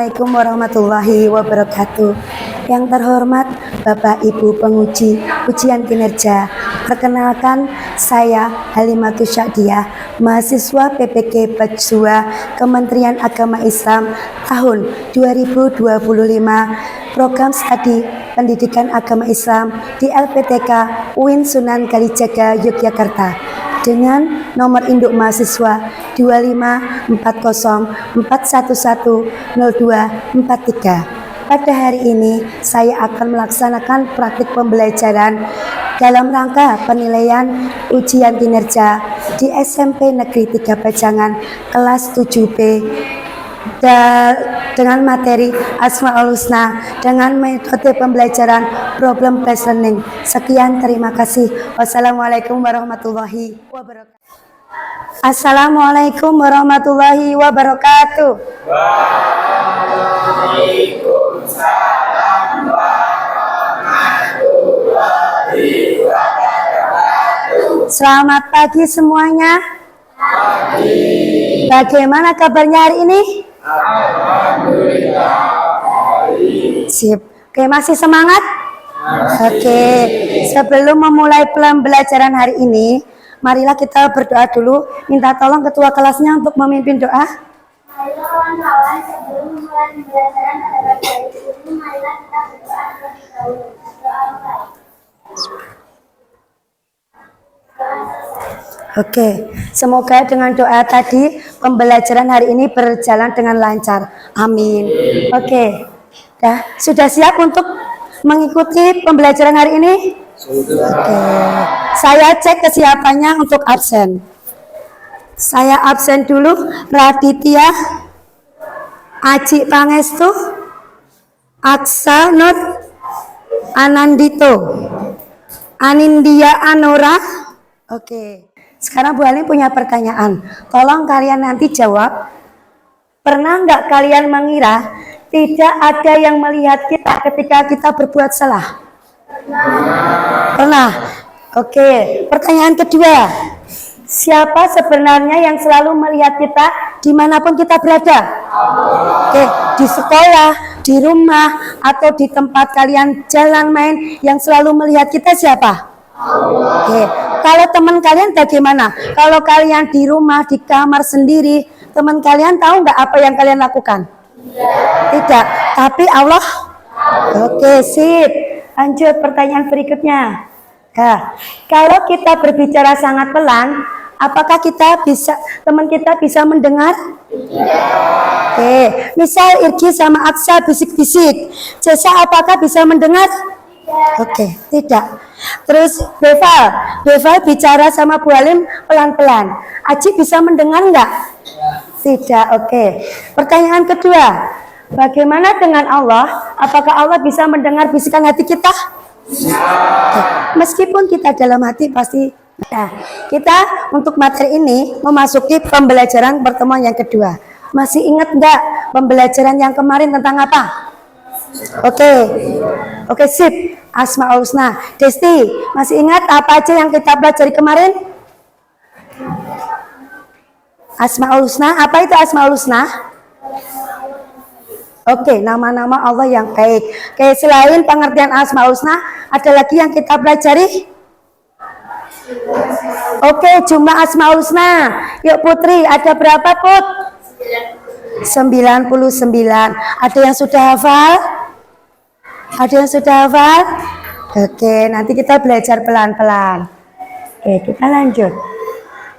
Assalamualaikum warahmatullahi wabarakatuh. Yang terhormat Bapak Ibu penguji ujian kinerja, perkenalkan saya Halimatus Syadiah, mahasiswa PPK Batch 2 Kementerian Agama Islam tahun 2025, program studi Pendidikan Agama Islam di LPTK UIN Sunan Kalijaga Yogyakarta, dengan nomor induk mahasiswa 254041100243. Pada hari ini saya akan melaksanakan praktik pembelajaran dalam rangka penilaian ujian kinerja di SMP Negeri 3 Pajangan kelas 7B dengan materi Asmaul Husna dengan metode pembelajaran problem based learning. Sekian, terima kasih. Wassalamualaikum warahmatullahi wabarakatuh. Assalamualaikum warahmatullahi wabarakatuh. Waalaikumsalam warahmatullahi wabarakatuh. Selamat pagi semuanya. Pagi. Bagaimana kabarnya hari ini? Alhamdulillah. Sip. Oke, masih semangat? Oke, sebelum memulai pembelajaran hari ini, marilah kita berdoa dulu. Minta tolong ketua kelasnya untuk memimpin doa. Ayo kawan-kawan, sebelum memulai pembelajaran pada pagi hari ini, marilah kita berdoa terlebih dahulu. Doa mulai. Oke, semoga dengan doa tadi pembelajaran hari ini berjalan dengan lancar. Amin. Oke, sudah siap untuk mengikuti pembelajaran hari ini? Oke, saya cek kesiapannya untuk absen. Saya absen dulu. Raditya, Aji Pangestu, Aksa Nur, Anandito, Anindya Anora. Oke. Sekarang Bu Halim punya pertanyaan. Tolong kalian nanti jawab. Pernah nggak kalian mengira tidak ada yang melihat kita ketika kita berbuat salah? Pernah. Oke. Pertanyaan kedua. Siapa sebenarnya yang selalu melihat kita dimanapun kita berada? Oke. Di sekolah, di rumah, atau di tempat kalian jalan main, yang selalu melihat kita siapa? Oke. Kalau teman kalian bagaimana? Kalau kalian di rumah, di kamar sendiri, teman kalian tahu nggak apa yang kalian lakukan? Tidak. Tapi Allah? Oke, sip. Lanjut pertanyaan berikutnya. Kalau kita berbicara sangat pelan, apakah teman kita bisa mendengar? Oke. Misal Irgi sama Aksa bisik-bisik, Cesa apakah bisa mendengar? Oke, tidak. Terus Beval bicara sama Bu Halim pelan-pelan. Aji bisa mendengar enggak? Tidak. Oke. Pertanyaan kedua. Bagaimana dengan Allah? Apakah Allah bisa mendengar bisikan hati kita? Oke. Meskipun kita dalam hati pasti. Nah, kita untuk materi ini memasuki pembelajaran pertemuan yang kedua. Masih ingat enggak pembelajaran yang kemarin tentang apa? Oke, sip. Asmaul Husna. Desti, masih ingat apa aja yang kita pelajari kemarin? Asmaul Husna. Apa itu Asmaul Husna? Oke, nama-nama Allah yang baik. Oke, selain pengertian Asmaul Husna, ada lagi yang kita pelajari? Oke, jumlah Asmaul Husna. Yuk Putri, ada berapa Put? 99. Ada yang sudah hafal? Ada yang sudah hafal? Oke, nanti kita belajar pelan-pelan. Oke, kita lanjut.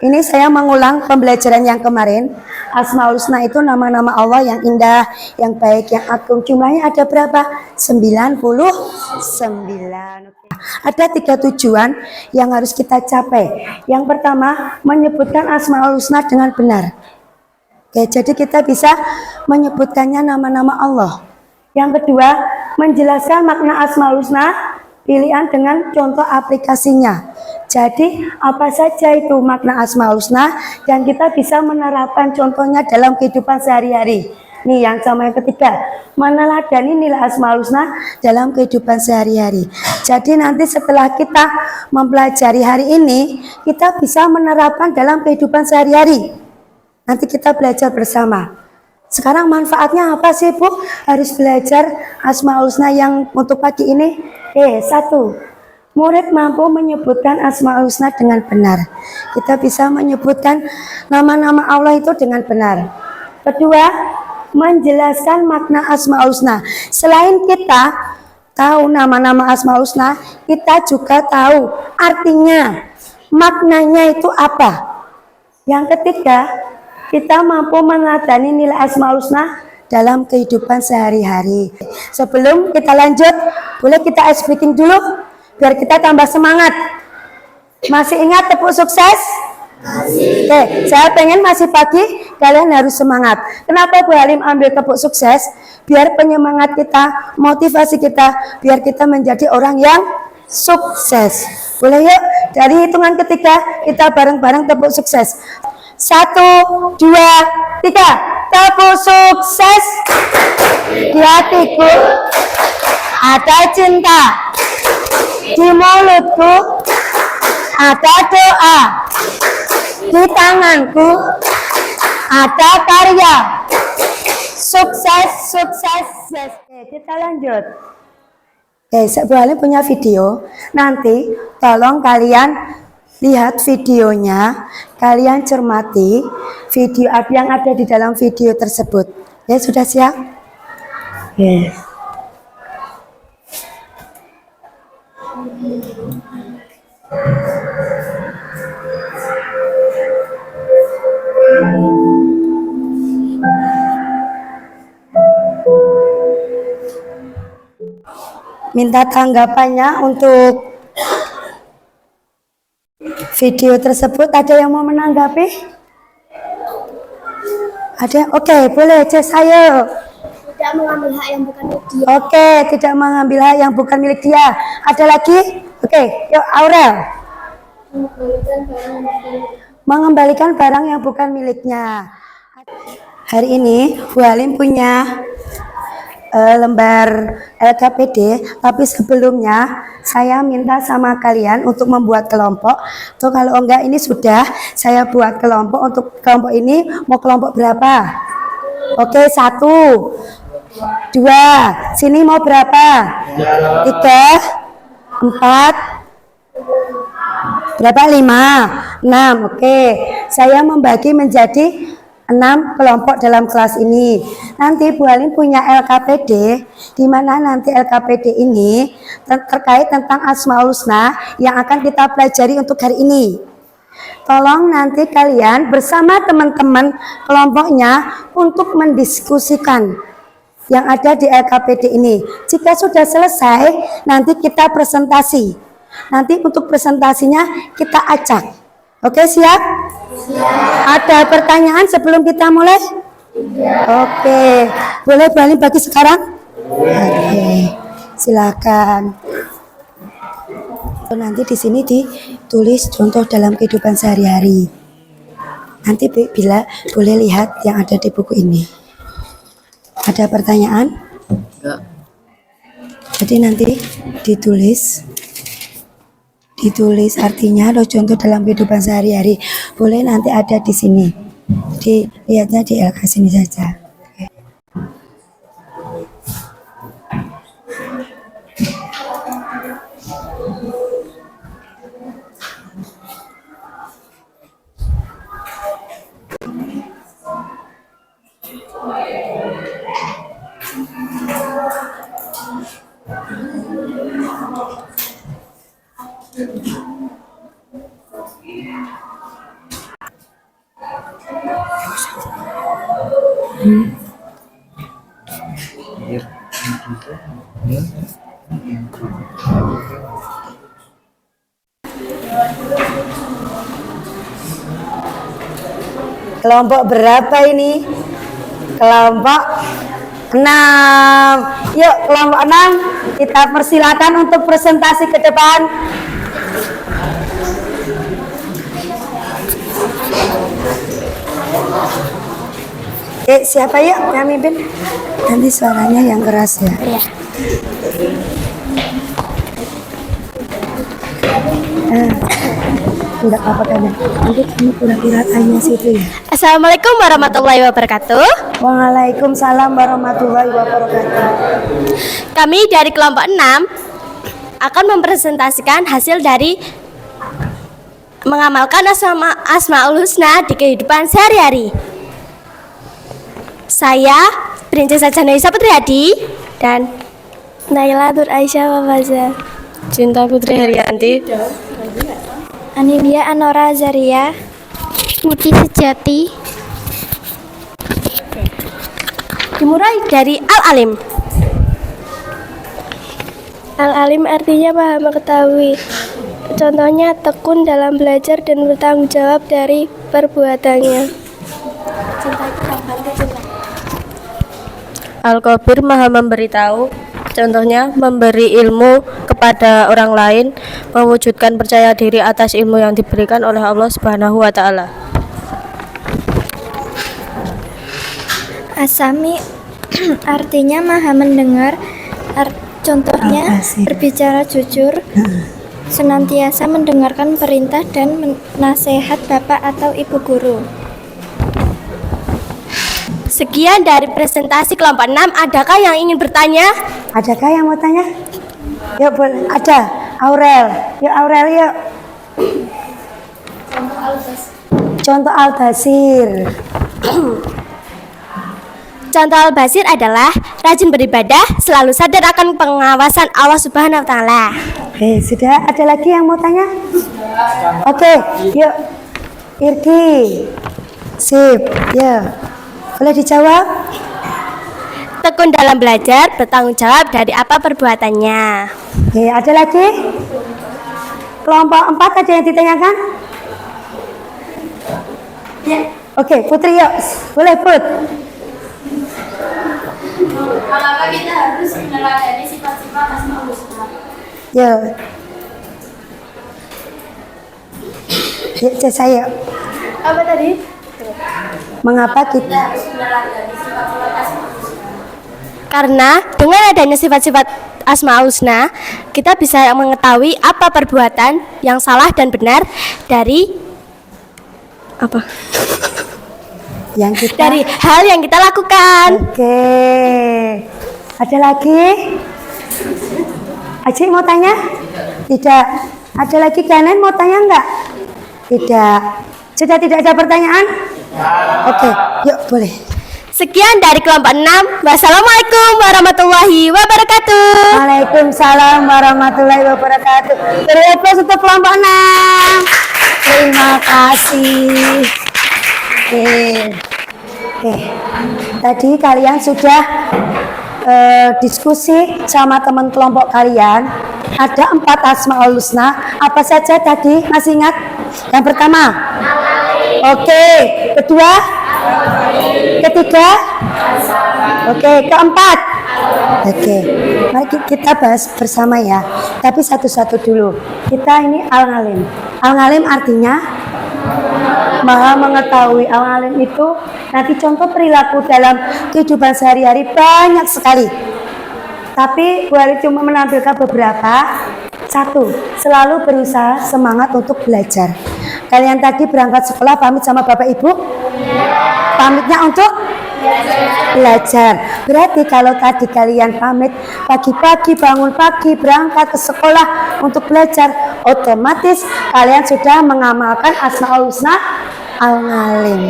Ini saya mengulang pembelajaran yang kemarin. Asmaul Husna itu nama-nama Allah yang indah, yang baik, yang agung. Jumlahnya ada berapa? 99. Oke. Ada 3 tujuan yang harus kita capai. Yang pertama, menyebutkan Asmaul Husna dengan benar. Oke, jadi kita bisa menyebutkannya nama-nama Allah. Yang kedua, menjelaskan makna Asmaul Husna, pilihan dengan contoh aplikasinya. Jadi, apa saja itu makna Asmaul Husna dan kita bisa menerapkan contohnya dalam kehidupan sehari-hari. Nih yang sama yang ketiga, meneladani nilai Asmaul Husna dalam kehidupan sehari-hari. Jadi nanti setelah kita mempelajari hari ini, kita bisa menerapkan dalam kehidupan sehari-hari. Nanti kita belajar bersama. Sekarang manfaatnya apa sih Bu? Harus belajar Asmaul Husna yang untuk pagi ini. Satu, murid mampu menyebutkan Asmaul Husna dengan benar. Kita bisa menyebutkan nama-nama Allah itu dengan benar. Kedua, menjelaskan makna Asmaul Husna. Selain kita tahu nama-nama Asmaul Husna, kita juga tahu artinya, maknanya itu apa. Yang ketiga, kita mampu meneladani nilai Asmaul Husna dalam kehidupan sehari-hari. Sebelum kita lanjut, boleh kita ice breaking dulu biar kita tambah semangat. Masih ingat tepuk sukses? Masih. Oke, saya pengen masih pagi kalian harus semangat. Kenapa Bu Halim ambil tepuk sukses? Biar penyemangat kita, motivasi kita, biar kita menjadi orang yang sukses. Boleh yuk? Dari hitungan ketiga kita bareng-bareng tepuk sukses. 1, 2, 3. Tepuk sukses. Di hatiku ada cinta, di mulutku ada doa, di tanganku ada karya. Sukses, sukses, sukses. Kita lanjut. Bu Halim punya video. Nanti tolong kalian lihat videonya, kalian cermati video yang ada di dalam video tersebut. Ya, sudah siap? Ya. Minta tanggapannya untuk video tersebut. Ada yang mau menanggapi? Ada? Oke, boleh Jess, ayo. Tidak mengambil hak yang bukan milik dia. Oke, tidak mengambil hak yang bukan milik dia. Ada lagi? Oke, yuk Aurel. Mengembalikan barang yang bukan miliknya. Hari ini Bu Halim punya lembar LKPD, tapi sebelumnya saya minta sama kalian untuk membuat kelompok. Tuh, kalau enggak ini sudah saya buat kelompok. Untuk kelompok ini mau kelompok berapa? Oke, 1, 2. Sini mau berapa? 3, 4, berapa? 5, 6. Oke, saya membagi menjadi 6 kelompok dalam kelas ini. Nanti Bu Halim punya LKPD, di mana nanti LKPD ini terkait tentang Asmaul Husna yang akan kita pelajari untuk hari ini. Tolong nanti kalian bersama teman-teman kelompoknya untuk mendiskusikan yang ada di LKPD ini. Jika sudah selesai, nanti kita presentasi. Nanti untuk presentasinya kita acak. Oke, siap? Ada pertanyaan sebelum kita mulai? Oke, boleh balik bagi sekarang? Oke, silakan. Nanti di sini ditulis contoh dalam kehidupan sehari-hari. Nanti bila boleh lihat yang ada di buku ini. Ada pertanyaan? Enggak. Jadi nanti ditulis artinya lo contoh dalam kehidupan sehari-hari. Boleh nanti ada di sini. Dilihatnya di LK sini saja. Kelompok berapa ini? Kelompok 6. Yuk, kelompok 6 kita persilakan untuk presentasi ke depan. Siapa yuk yang mimpin? Nanti suaranya yang keras ya. Iya. Tidak apa-apa kan. Nanti kamu pura-pura tanya situ ya. Assalamualaikum warahmatullahi wabarakatuh. Waalaikumsalam warahmatullahi wabarakatuh. Kami dari kelompok 6 akan mempresentasikan hasil dari mengamalkan Asmaul Husna di kehidupan sehari-hari. Saya Princesa Janaisa Putriadi dan Naila Nur Aisyah Wafaza, Cinta Putri Herianti, Anindya Anora Zaria, Muti Sejati. dimulai dari Al-Alim. Al-alim artinya paham mengetahui. Contohnya tekun dalam belajar dan bertanggung jawab dari perbuatannya. Al-Khabir maha memberitahu. Contohnya memberi ilmu kepada orang lain, mewujudkan percaya diri atas ilmu yang diberikan oleh Allah Subhanahu wa taala. Asami artinya maha mendengar. Contohnya berbicara jujur, senantiasa mendengarkan perintah dan nasihat bapak atau ibu guru. Sekian dari presentasi kelompok 6. Adakah yang ingin bertanya? Adakah yang mau tanya? Yuk boleh. Ada. Aurel. Yuk Aurel yuk. Contoh Al-Basir. Contoh Al-Basir adalah rajin beribadah, selalu sadar akan pengawasan Allah Subhanahu wa taala. Oke, sudah ada lagi yang mau tanya? Oke, yuk. Irki. Sip, ya. Boleh dijawab? Tekun dalam belajar, bertanggung jawab dari apa perbuatannya. Oke, ada lagi? Kelompok 4 ada yang ditanyakan? Ya. Oke, Putri yuk. Boleh Put. Mengapa kita harus meneladani sifat-sifat Asmaul Husna? Ya. Ya, saya. Apa tadi? Mengapa kita Harus meneladani sifat-sifat Asmaul Husna. Karena dengan adanya sifat-sifat Asmaul Husna, kita bisa mengetahui apa perbuatan yang salah dan benar dari apa? yang kita Dari hal yang kita lakukan. Oke. Ada lagi? Acik mau tanya? Tidak. Ada lagi Ganen mau tanya enggak? Tidak. Sudah tidak ada pertanyaan? Oke, yuk boleh. Sekian dari kelompok 6. Wassalamualaikum warahmatullahi wabarakatuh. Waalaikumsalam warahmatullahi wabarakatuh. Beri aplaus untuk kelompok 6. Terima kasih. Oke. Tadi kalian sudah diskusi sama teman kelompok kalian. Ada 4 Asmaul Husna. Apa saja tadi? Masih ingat? Yang pertama? Oke. Kedua? Ketiga? Oke. Keempat? Oke. Mari kita bahas bersama ya. Tapi satu-satu dulu. Kita ini Al-Alim. Al-Alim artinya maha mengetahui. Al-alim itu nanti contoh perilaku dalam kehidupan sehari-hari banyak sekali. Tapi Bu Ali cuma menampilkan beberapa. Satu, selalu berusaha semangat untuk belajar. Kalian tadi berangkat sekolah pamit sama Bapak Ibu? Pamitnya untuk belajar. Berarti kalau tadi kalian pamit pagi-pagi, bangun pagi, berangkat ke sekolah untuk belajar, otomatis kalian sudah mengamalkan Asmaul Husna Al-Alim.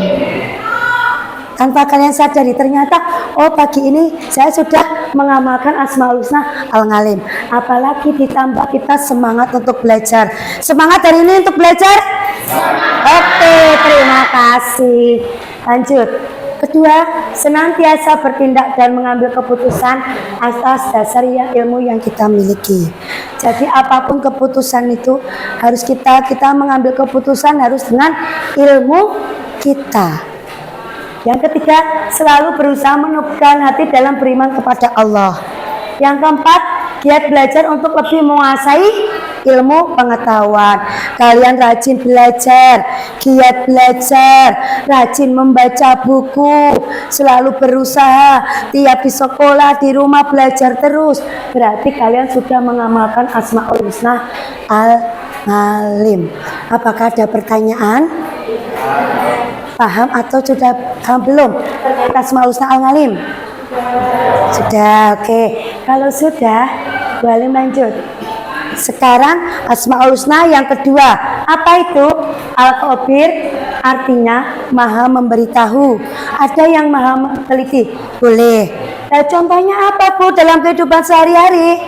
Tanpa kalian sadari, ternyata oh pagi ini saya sudah mengamalkan Asmaul Husna Al-Alim. Apalagi ditambah kita semangat untuk belajar. Semangat hari ini untuk belajar? Oke, terima kasih. Lanjut. Kedua, senantiasa bertindak dan mengambil keputusan atas dasar ilmu yang kita miliki. Jadi apapun keputusan itu harus kita mengambil keputusan harus dengan ilmu kita. Yang ketiga, selalu berusaha menumbuhkan hati dalam beriman kepada Allah. Yang keempat, giat belajar untuk lebih menguasai ilmu pengetahuan. Kalian rajin belajar, giat belajar, rajin membaca buku, selalu berusaha, tiap di sekolah, di rumah belajar terus. Berarti kalian sudah mengamalkan Asmaul Husna Al-Alim. Apakah ada pertanyaan? paham atau sudah paham belum? Asmaul Husna Al-Ngalim? Sudah, oke. Kalau sudah, boleh lanjut. Sekarang Asmaul Husna yang kedua. Apa itu? Al-Khabir artinya maha memberitahu. Ada yang maha teliti? Boleh. Contohnya apa Bu dalam kehidupan sehari-hari?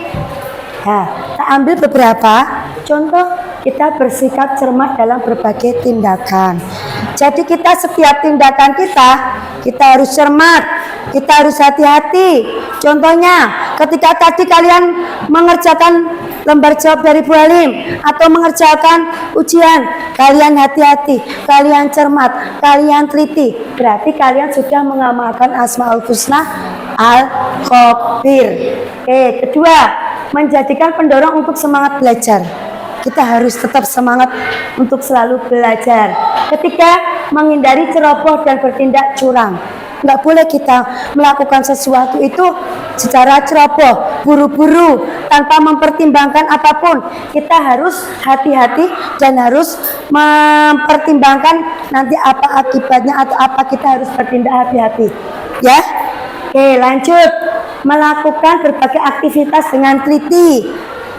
Nah, kita ambil beberapa contoh. Kita bersikap cermat dalam berbagai tindakan. Jadi kita setiap tindakan kita harus cermat, kita harus hati-hati. Contohnya, ketika tadi kalian mengerjakan lembar jawab dari Bu Halim atau mengerjakan ujian, kalian hati-hati, kalian cermat, kalian teliti. Berarti kalian sudah mengamalkan Asmaul Husna Al-Khabir. Kedua, menjadikan pendorong untuk semangat belajar. Kita harus tetap semangat untuk selalu belajar. Ketika menghindari ceroboh dan bertindak curang, nggak boleh kita melakukan sesuatu itu secara ceroboh, buru-buru, tanpa mempertimbangkan apapun. Kita harus hati-hati dan harus mempertimbangkan nanti apa akibatnya atau apa kita harus bertindak hati-hati. Ya, oke, lanjut. Melakukan berbagai aktivitas dengan teliti.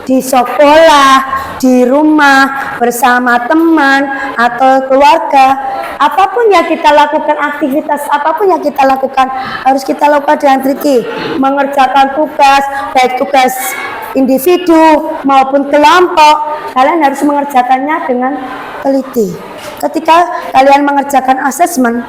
Di sekolah, di rumah, bersama teman atau keluarga, apapun yang kita lakukan, aktivitas apapun yang kita lakukan harus kita lakukan dengan teliti. Mengerjakan tugas, baik tugas individu maupun kelompok, kalian harus mengerjakannya dengan teliti. Ketika kalian mengerjakan asesmen,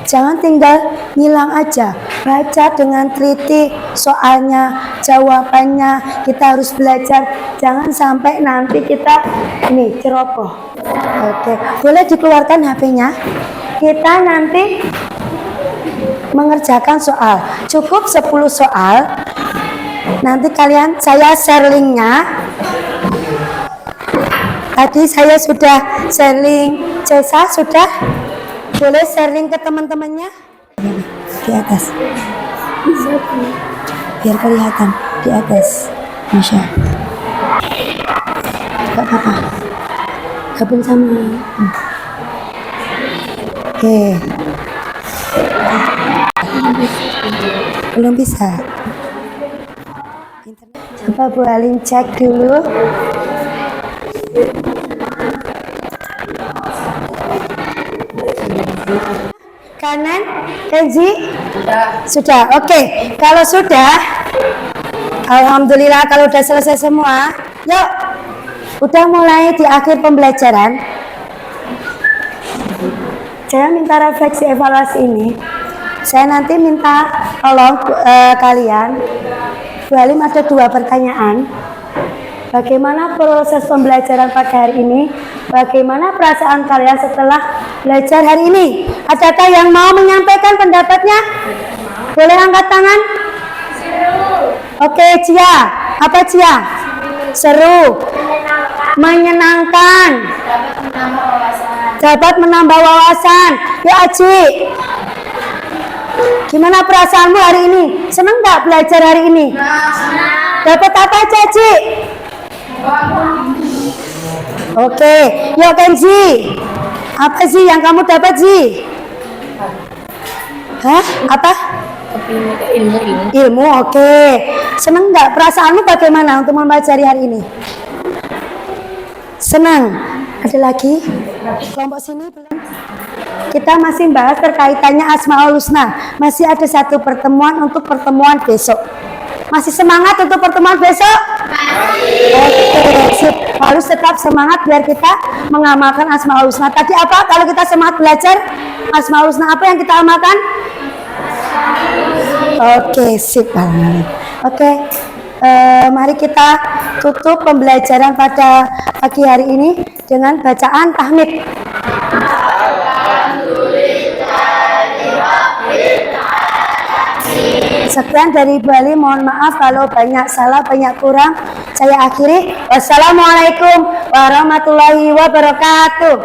jangan tinggal ngilang aja. Baca dengan teliti soalnya, jawabannya, kita harus belajar. Jangan sampai nanti kita ini ceroboh. Oke, boleh dikeluarkan HP-nya. Kita nanti mengerjakan soal. Cukup 10 soal. Nanti kalian, saya share linknya. Tadi saya sudah share link. Cesa sudah? Boleh share link ke teman-temannya? Di atas. Biar kelihatan di atas. Masya. Gak apa-apa. Gabung sama. Oke. Belum bisa. Coba Bu Halim cek dulu. Kanan, Kenzi? Sudah. Oke. Kalau sudah, alhamdulillah kalau udah selesai semua. Yuk, udah mulai di akhir pembelajaran. Saya minta refleksi evaluasi ini. Saya nanti minta tolong kalian. Bu Halim ada 2 pertanyaan. Bagaimana proses pembelajaran pada hari ini? Bagaimana perasaan kalian setelah belajar hari ini? Adakah yang mau menyampaikan pendapatnya? Boleh angkat tangan? Seru. Oke, Cia. Apa Cia? Seru. Menyenangkan. Dapat menambah wawasan. Ya Aji. Gimana perasaanmu hari ini? Senang nggak belajar hari ini? Senang. Dapat apa aja, Aji? Oke, yuk Kenzi. Apa sih yang kamu dapat sih? Hah? Apa? Ilmu, oke. Seneng nggak? Perasaanmu bagaimana untuk mempelajari hari ini? Senang. Ada lagi? Kelompok sini belum? Kita masih bahas terkaitannya Asmaul Husna. Masih ada 1 pertemuan untuk pertemuan besok. Masih semangat untuk pertemuan besok? Oke, sip. Harus tetap semangat biar kita mengamalkan Asmaul Husna. Tadi apa kalau kita semangat belajar? Asmaul Husna apa yang kita amalkan? Oke, sip banget. Oke, mari kita tutup pembelajaran pada pagi hari ini dengan bacaan tahmid. Sekian dari Bu Halim, mohon maaf kalau banyak salah, banyak kurang. Saya akhiri. Wassalamualaikum warahmatullahi wabarakatuh.